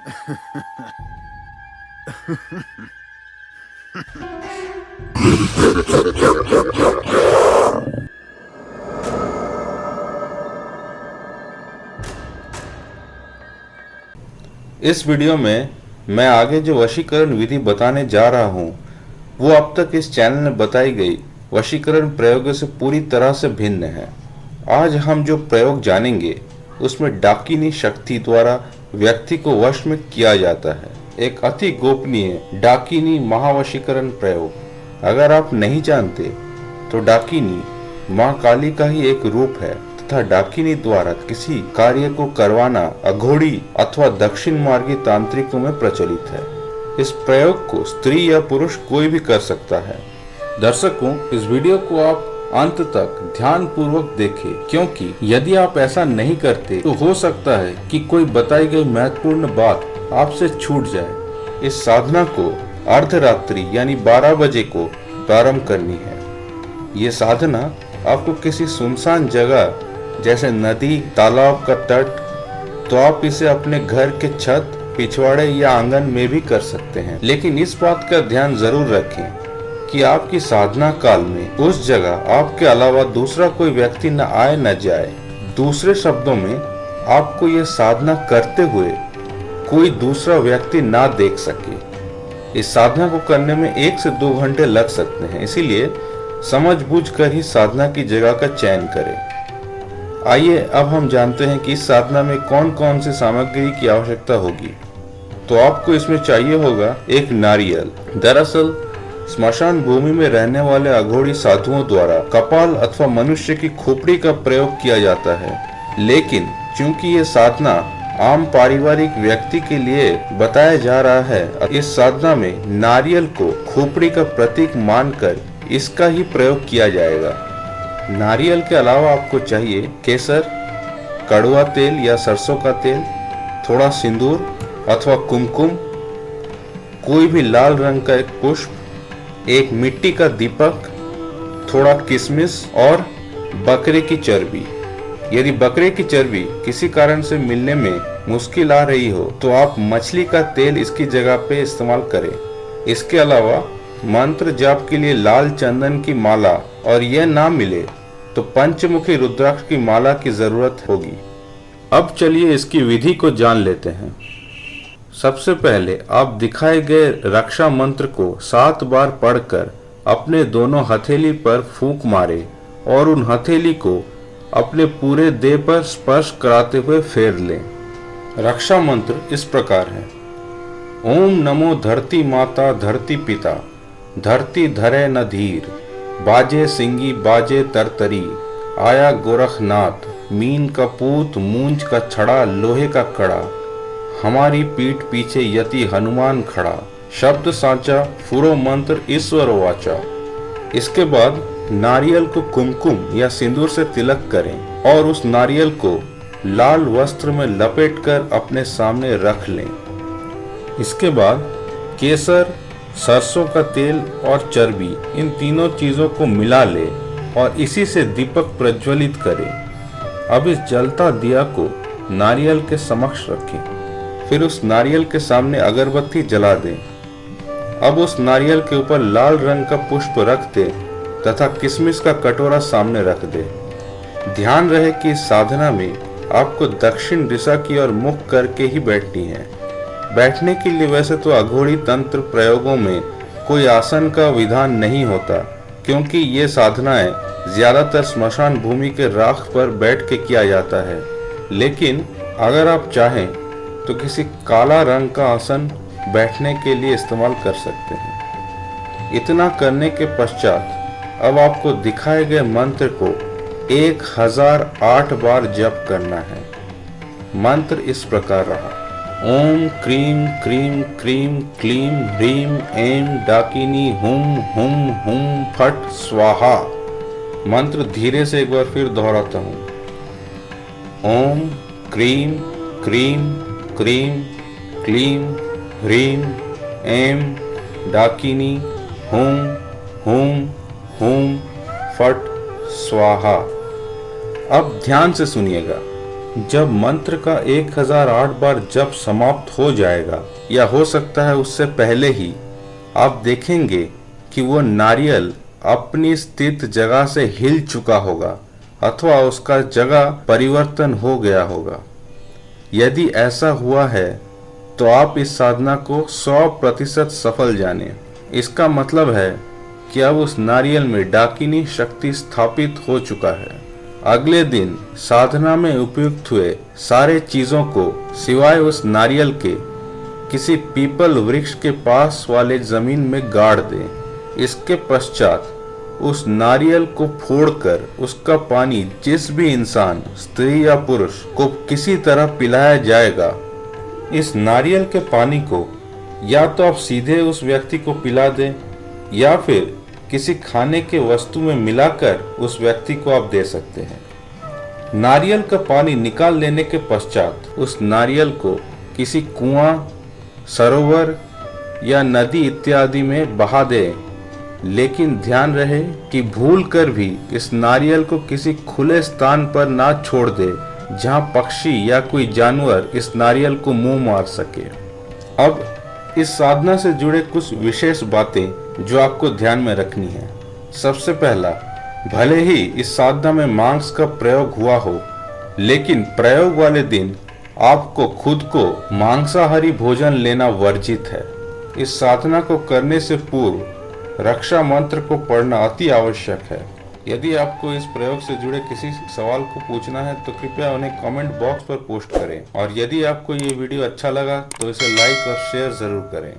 इस वीडियो में मैं आगे जो वशीकरण विधि बताने जा रहा हूँ वो अब तक इस चैनल में बताई गई वशीकरण प्रयोगों से पूरी तरह से भिन्न है। आज हम जो प्रयोग जानेंगे उसमें डाकिनी शक्ति द्वारा व्यक्ति को वश में किया जाता है। एक अति गोपनीय डाकिनी महावशीकरण प्रयोग। अगर आप नहीं जानते तो डाकिनी मां काली का ही एक रूप है तथा डाकिनी द्वारा किसी कार्य को करवाना अघोड़ी अथवा दक्षिण मार्गी तांत्रिकों में प्रचलित है। इस प्रयोग को स्त्री या पुरुष कोई भी कर सकता है। दर्शकों, इस वीडियो को आप अंत तक ध्यान पूर्वक देखें, क्योंकि यदि आप ऐसा नहीं करते तो हो सकता है कि कोई बताई गई महत्वपूर्ण बात आपसे छूट जाए। इस साधना को अर्धरात्रि यानी 12 बजे को प्रारंभ करनी है। ये साधना आपको किसी सुनसान जगह जैसे नदी, तालाब का तट, तो आप इसे अपने घर के छत, पिछवाड़े या आंगन में भी कर सकते हैं। लेकिन इस बात का ध्यान जरूर रखें कि आपकी साधना काल में उस जगह आपके अलावा दूसरा कोई व्यक्ति न आए न जाए। दूसरे शब्दों में, आपको ये साधना करते हुए कोई दूसरा व्यक्ति ना देख सके। इस साधना को करने में 1 से 2 घंटे लग सकते हैं, इसीलिए समझबूझ कर ही साधना की जगह का चयन करें। आइए अब हम जानते हैं कि इस साधना में कौन कौन सी सामग्री की आवश्यकता होगी। तो आपको इसमें चाहिए होगा एक नारियल। दरअसल स्मशान भूमि में रहने वाले अघोड़ी साधुओं द्वारा कपाल अथवा मनुष्य की खोपड़ी का प्रयोग किया जाता है, लेकिन चूंकि ये साधना आम पारिवारिक व्यक्ति के लिए बताया जा रहा है, इस साधना में नारियल को खोपड़ी का प्रतीक मानकर इसका ही प्रयोग किया जाएगा। नारियल के अलावा आपको चाहिए केसर, कड़वा तेल या सरसों का तेल, थोड़ा सिंदूर अथवा कुमकुम, कोई भी लाल रंग का एक पुष्प, एक मिट्टी का दीपक, थोड़ा किशमिश और बकरे की चर्बी। यदि बकरे की चर्बी किसी कारण से मिलने में मुश्किल आ रही हो तो आप मछली का तेल इसकी जगह पे इस्तेमाल करें। इसके अलावा मंत्र जाप के लिए लाल चंदन की माला, और यह ना मिले तो पंचमुखी रुद्राक्ष की माला की जरूरत होगी। अब चलिए इसकी विधि को जान लेते हैं। सबसे पहले आप दिखाए गए रक्षा मंत्र को 7 बार पढ़कर अपने दोनों हथेली पर फूंक मारे और उन हथेली को अपने पूरे देह पर स्पर्श कराते हुए फेर लें। रक्षा मंत्र इस प्रकार है: ओम नमो धरती माता धरती पिता, धरती धरे न धीर, बाजे सिंगी बाजे तरतरी, आया गोरखनाथ, मीन का पूत मूंज का छड़ा लोहे का कड़ा, हमारी पीठ पीछे यति हनुमान खड़ा, शब्द सांचा फुरो मंत्र ईश्वर वाचा। इसके बाद नारियल को कुमकुम या सिंदूर से तिलक करें और उस नारियल को लाल वस्त्र में लपेटकर अपने सामने रख लें। इसके बाद केसर, सरसों का तेल और चर्बी, इन तीनों चीजों को मिला ले और इसी से दीपक प्रज्वलित करें। अब इस जलता दिया को नारियल के समक्ष रखें। फिर उस नारियल के सामने अगरबत्ती जला दें। अब उस नारियल के ऊपर लाल रंग का पुष्प रख दें तथा किशमिश का कटोरा सामने रख दें। ध्यान रहे कि इस साधना में आपको दक्षिण दिशा की ओर मुख करके ही बैठनी है। बैठने के लिए वैसे तो अघोड़ी तंत्र प्रयोगों में कोई आसन का विधान नहीं होता, क्योंकि ये साधनाएं ज्यादातर स्मशान भूमि के राख पर बैठ के किया जाता है। लेकिन अगर आप चाहें तो किसी काला रंग का आसन बैठने के लिए इस्तेमाल कर सकते हैं। इतना करने के पश्चात अब आपको दिखाए गए मंत्र को 1008 बार जप करना है। मंत्र इस प्रकार रहा: ओम क्रीम क्रीम क्रीम क्लीम ह्रीम ऐं डाकिनी हुम हुम हुम फट स्वाहा। मंत्र धीरे से एक बार फिर दोहराता हूँ। ओम क्रीम क्रीम क्रीम क्लीम ह्रीम ऐं डाकिनी हुम हुम हुम फट स्वाहा। अब ध्यान से सुनिएगा। जब मंत्र का 1008 बार जप समाप्त हो जाएगा, या हो सकता है उससे पहले ही, आप देखेंगे कि वो नारियल अपनी स्थित जगह से हिल चुका होगा अथवा उसका जगह परिवर्तन हो गया होगा। यदि ऐसा हुआ है तो आप इस साधना को 100% सफल जाने। इसका मतलब है कि अब उस नारियल में डाकिनी शक्ति स्थापित हो चुका है। अगले दिन साधना में उपयुक्त हुए सारे चीजों को सिवाय उस नारियल के किसी पीपल वृक्ष के पास वाले जमीन में गाड़ दें। इसके पश्चात उस नारियल को फोड़कर उसका पानी जिस भी इंसान, स्त्री या पुरुष को किसी तरह पिलाया जाएगा, इस नारियल के पानी को या तो आप सीधे उस व्यक्ति को पिला दें या फिर किसी खाने के वस्तु में मिलाकर उस व्यक्ति को आप दे सकते हैं। नारियल का पानी निकाल लेने के पश्चात उस नारियल को किसी कुआं, सरोवर या नदी इत्यादि में बहा दें, लेकिन ध्यान रहे कि भूल कर भी इस नारियल को किसी खुले स्थान पर ना छोड़ दे जहां पक्षी या कोई जानवर इस नारियल को मुंह मार सके। अब इस साधना से जुड़े कुछ विशेष बातें जो आपको ध्यान में रखनी है। सबसे पहला, भले ही इस साधना में मांस का प्रयोग हुआ हो, लेकिन प्रयोग वाले दिन आपको खुद को मांसाहारी भोजन लेना वर्जित है। इस साधना को करने से पूर्व रक्षा मंत्र को पढ़ना अति आवश्यक है। यदि आपको इस प्रयोग से जुड़े किसी सवाल को पूछना है तो कृपया उन्हें कमेंट बॉक्स पर पोस्ट करें, और यदि आपको ये वीडियो अच्छा लगा तो इसे लाइक और शेयर जरूर करें।